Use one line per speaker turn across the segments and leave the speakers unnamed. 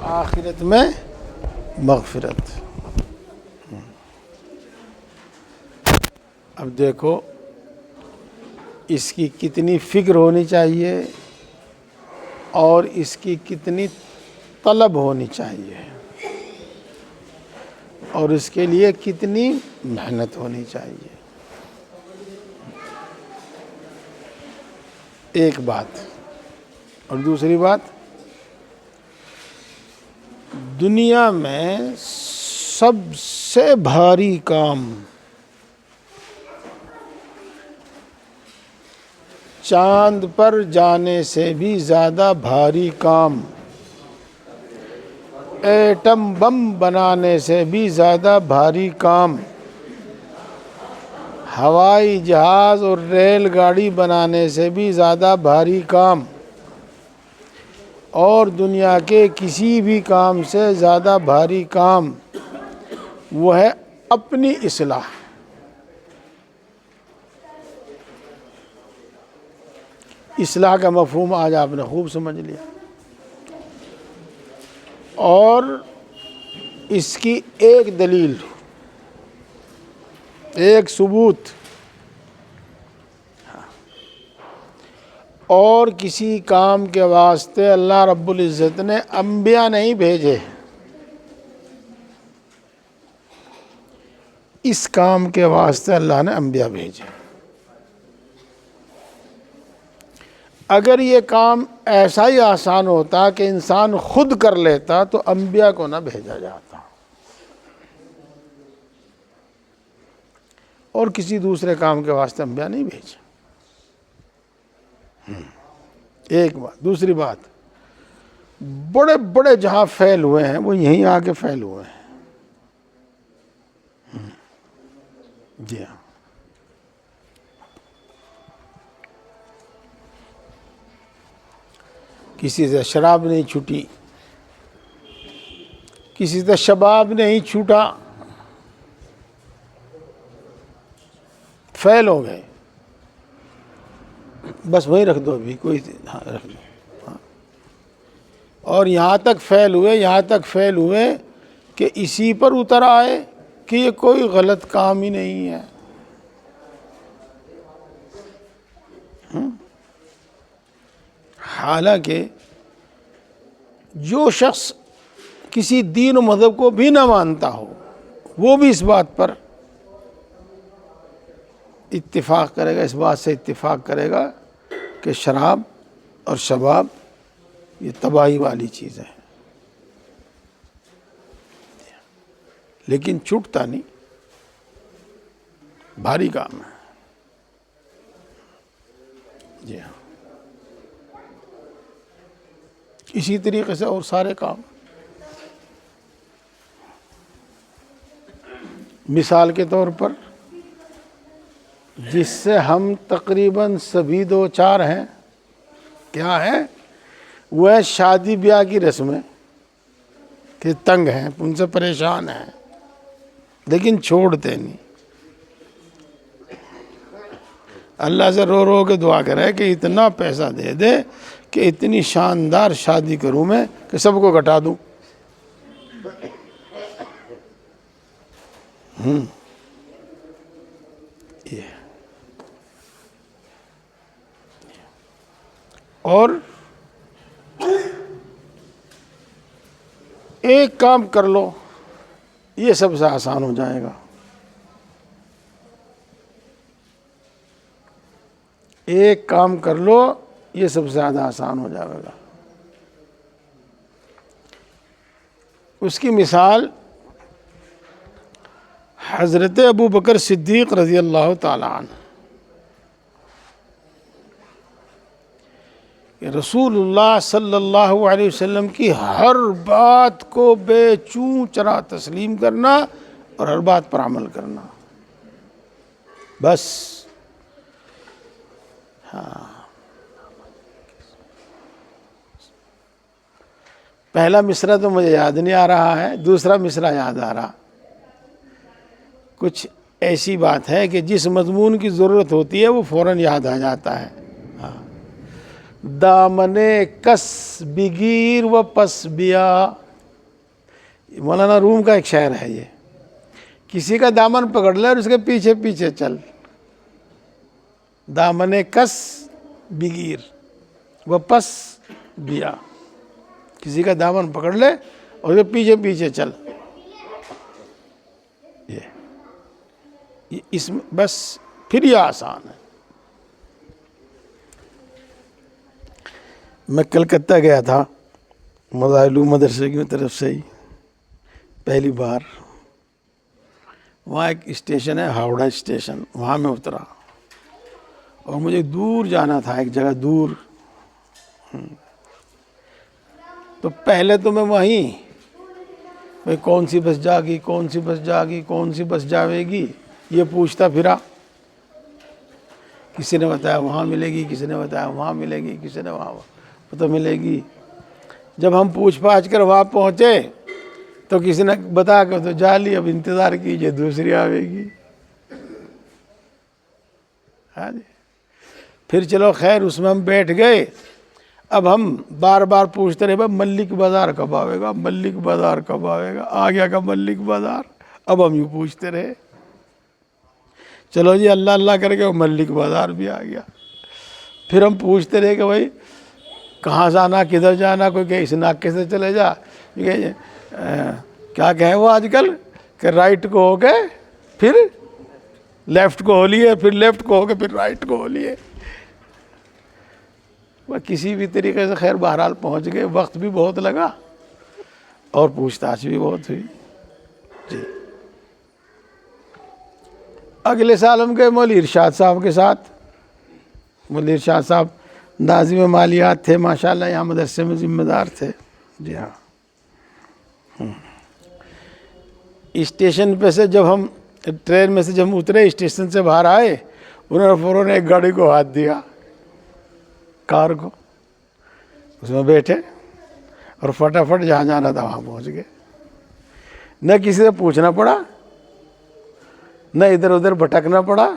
آخرت میں مغفرت۔ اب دیکھو اس کی کتنی فکر ہونی چاہیے اور اس کی کتنی طلب ہونی چاہیے اور اس کے لیے کتنی محنت ہونی چاہیے۔ ایک بات، اور دوسری بات، دنیا میں سب سے بھاری کام چاند پر جانے سے بھی زیادہ بھاری کام، ایٹم بم بنانے سے بھی زیادہ بھاری کام، ہوائی جہاز اور ریل گاڑی بنانے سے بھی زیادہ بھاری کام اور دنیا کے کسی بھی کام سے زیادہ بھاری کام وہ ہے اپنی اصلاح۔ اصلاح کا مفہوم آج آپ نے خوب سمجھ لیا، اور اس کی ایک دلیل، ایک ثبوت، اور کسی کام کے واسطے اللہ رب العزت نے انبیاء نہیں بھیجے، اس کام کے واسطے اللہ نے انبیاء بھیجے۔ اگر یہ کام ایسا ہی آسان ہوتا کہ انسان خود کر لیتا تو انبیاء کو نہ بھیجا جاتا، اور کسی دوسرے کام کے واسطے انبیاء نہیں بھیجے۔ ایک بات۔ دوسری بات، بڑے بڑے جہاں فیل ہوئے ہیں وہ یہیں آ کے فیل ہوئے ہیں۔ جی ہاں، کسی سے شراب نہیں چھوٹی، کسی سے شباب نہیں چھوٹا، فیل ہو گئے، بس وہیں رکھ دو، ابھی کوئی ہاں رکھ دو، ہاں۔ اور یہاں تک فیل ہوئے کہ اسی پر اتر آئے کہ یہ کوئی غلط کام ہی نہیں ہے۔ حالانکہ جو شخص کسی دین و مذہب کو بھی نہ مانتا ہو وہ بھی اس بات پر اتفاق کرے گا، اس بات سے اتفاق کرے گا کہ شراب اور شباب یہ تباہی والی چیز ہے، لیکن چھوٹتا نہیں، بھاری کام ہے۔ جی ہاں، اسی طریقے سے اور سارے کام۔ مثال کے طور پر جس سے ہم تقریباً سبھی دو چار ہیں، کیا ہے وہ ہے شادی بیاہ کی رسمیں، کہ تنگ ہیں، ان سے پریشان ہیں لیکن چھوڑتے نہیں۔ اللہ سے رو رو کے دعا کرے کہ اتنا پیسہ دے دے کہ اتنی شاندار شادی کروں میں کہ سب کو گٹا دوں۔ اور ایک کام کر لو، یہ سب سے آسان ہو جائے گا۔ ایک کام کر لو، یہ سب سے زیادہ آسان ہو جائے گا۔ اس کی مثال حضرت ابو بکر صدیق رضی اللہ تعالی عنہ، رسول اللہ صلی اللہ علیہ وسلم کی ہر بات کو بے چوں چرا تسلیم کرنا اور ہر بات پر عمل کرنا، بس۔ ہاں، پہلا مصرع تو مجھے یاد نہیں آ رہا ہے، دوسرا مصرع یاد آ رہا۔ کچھ ایسی بات ہے کہ جس مضمون کی ضرورت ہوتی ہے وہ فوراً یاد آ جاتا ہے۔ دامن کس بگیر و پس بیا، مولانا روم کا ایک شعر ہے یہ، کسی کا دامن پکڑ لے اور اس کے پیچھے پیچھے چل، دامن کس بگیر وہ پس بیا، کسی کا دامن پکڑ لے اور اس کے پیچھے پیچھے چل، یہ اس میں بس پھر یہ آسان ہے۔ میں کلکتہ گیا تھا مظاہر مدرسے کی طرف سے ہی پہلی بار، وہاں ایک اسٹیشن ہے ہاوڑا اسٹیشن، وہاں میں اترا اور مجھے دور جانا تھا، ایک جگہ دور۔ تو پہلے تو میں وہیں بھائی کون سی بس جاگی، کون سی بس جاگی، کون سی بس جاوے گی، یہ پوچھتا پھرا۔ کسی نے بتایا وہاں ملے گی، کسی نے بتایا وہاں ملے گی، کسی نے وہاں پتہ ملے گی۔ جب ہم پوچھ پاچھ کر وہاں پہنچے تو کسی نے بتا کے تو جا لی، اب انتظار کیجئے دوسری آوے گی۔ ہاں جی، پھر چلو خیر اس میں ہم بیٹھ گئے۔ اب ہم بار بار پوچھتے رہے بھائی ملک بازار کب آئے گا، ملک بازار کب آئے گا، آ گیا کا ملک بازار۔ اب ہم یوں پوچھتے رہے، چلو جی اللہ اللہ کر کے وہ ملک بازار بھی آ گیا۔ پھر ہم پوچھتے رہے کہ بھائی کہاں جانا، کدھر جانا، کوئی کہ اس ناکے سے چلے جا، کیا کہیں وہ آج کل کہ رائٹ کو ہو کے پھر لیفٹ کو ہو لیے، پھر لیفٹ کو ہو کے پھر رائٹ کو ہو لیے۔ وہ کسی بھی طریقے سے خیر بہرحال پہنچ گئے، وقت بھی بہت لگا اور پوچھ تاچھ بھی بہت ہوئی جی۔ اگلے سال ہم گئے مولوی ارشاد صاحب کے ساتھ۔ مولوی ارشاد صاحب ناظم مالیات تھے ماشاءاللہ، یہاں مدرسے میں ذمہ دار تھے جی ہاں۔ اسٹیشن پہ سے جب ہم ٹرین میں سے جب ہم اترے، اسٹیشن سے باہر آئے، انہوں نے فوراً ایک گاڑی کو ہاتھ دیا، کار کو، اس میں بیٹھے اور فٹافٹ جہاں جانا تھا وہاں پہنچ گئے۔ نہ کسی سے پوچھنا پڑا، نہ ادھر ادھر بھٹکنا پڑا،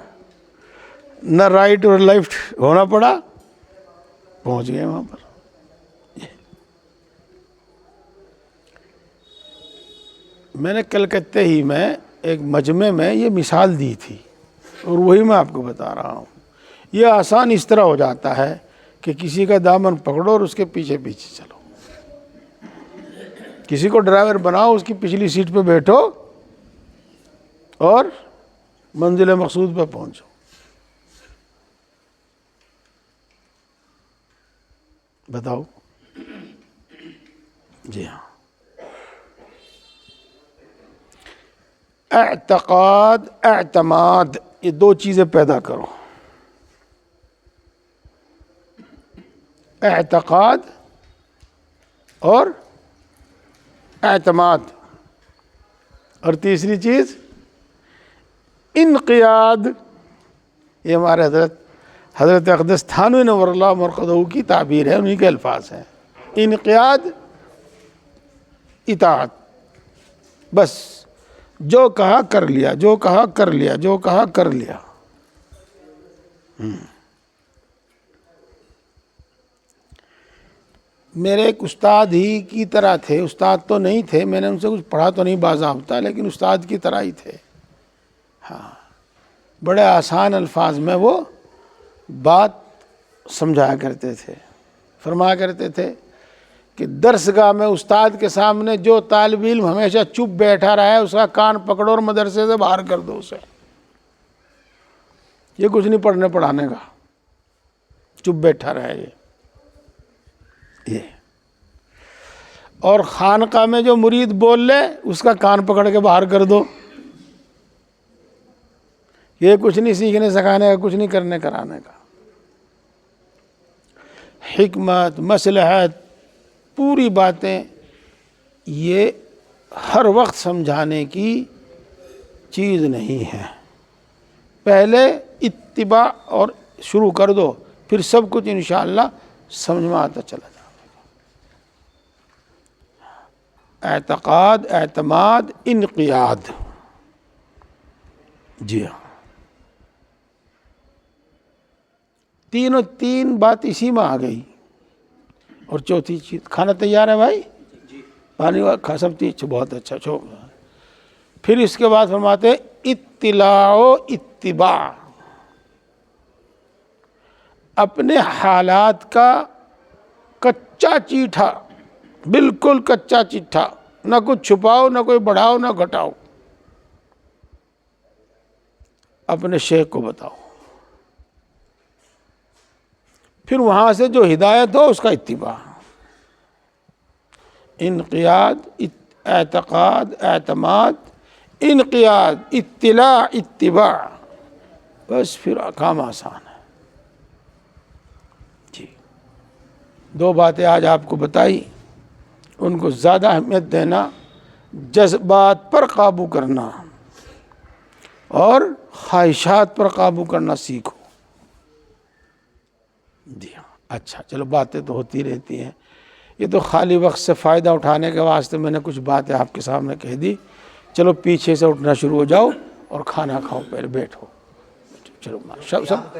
نہ رائٹ اور لیفٹ ہونا پڑا، پہنچ گئے وہاں پر۔ میں نے کلکتے ہی میں ایک مجمع میں یہ مثال دی تھی اور وہی میں آپ کو بتا رہا ہوں۔ یہ آسان اس طرح ہو جاتا ہے کہ کسی کا دامن پکڑو اور اس کے پیچھے پیچھے چلو، کسی کو ڈرائیور بناؤ، اس کی پچھلی سیٹ پہ بیٹھو اور منزل مقصود پہ پہنچو۔ بتاؤ جی ہاں۔ اعتقاد، اعتماد، یہ دو چیزیں پیدا کرو۔ اعتقاد اور اعتماد، اور تیسری چیز انقیاد۔ یہ ہمارے حضرت اقدس تھانوی نور اللہ مرقدہ کی تعبیر ہے، انہی کے الفاظ ہیں۔ انقیاد، اطاعت، بس جو کہا کر لیا، جو کہا کر لیا، جو کہا کر لیا۔ میرے ایک استاد ہی کی طرح تھے، استاد تو نہیں تھے، میں نے ان سے کچھ پڑھا تو نہیں باضابطہ، لیکن استاد کی طرح ہی تھے۔ ہاں، بڑے آسان الفاظ میں وہ بات سمجھایا کرتے تھے۔ فرمایا کرتے تھے کہ درس گاہ میں استاد کے سامنے جو طالب علم ہمیشہ چپ بیٹھا رہا ہے، اس کا کان پکڑو اور مدرسے سے باہر کر دو اسے۔ یہ کچھ نہیں پڑھنے پڑھانے کا، چپ بیٹھا رہے یہ۔ اور خانقاہ میں جو مرید بول لے، اس کا کان پکڑ کے باہر کر دو۔ یہ کچھ نہیں سیکھنے سکھانے کا، کچھ نہیں کرنے کرانے کا۔ حکمت، مصلحت، پوری باتیں یہ ہر وقت سمجھانے کی چیز نہیں ہے۔ پہلے اتباع اور شروع کر دو، پھر سب کچھ انشاءاللہ سمجھ میں آتا چلا جائے۔ اعتقاد، اعتماد، انقیاد، جی ہاں، تین بات اسی میں آ گئی۔ اور چوتھی چیز، کھانا تیار ہے بھائی؟ پانی کھا سب چیز بہت اچھا چھو. پھر اس کے بعد فرماتے ہیں اطلاع و اتباع، اپنے حالات کا کچا چیٹھا، بالکل کچا چیٹھا، نہ کچھ چھپاؤ نہ کوئی بڑھاؤ نہ گھٹاؤ، اپنے شیخ کو بتاؤ. پھر وہاں سے جو ہدایت ہو اس کا اتباع، انقیاد، اعتقاد، اعتماد، انقیاد، اطلاع، اتباع، بس پھر کام آسان ہے. جی 2 باتیں آج آپ کو بتائی، ان کو زیادہ اہمیت دینا، جذبات پر قابو کرنا اور خواہشات پر قابو کرنا سیکھو. جی ہاں اچھا چلو، باتیں تو ہوتی رہتی ہیں، یہ تو خالی وقت سے فائدہ اٹھانے کے واسطے میں نے کچھ باتیں آپ کے سامنے کہہ دی. چلو پیچھے سے اٹھنا شروع ہو جاؤ اور کھانا کھاؤ، پہلے بیٹھو. چلو سب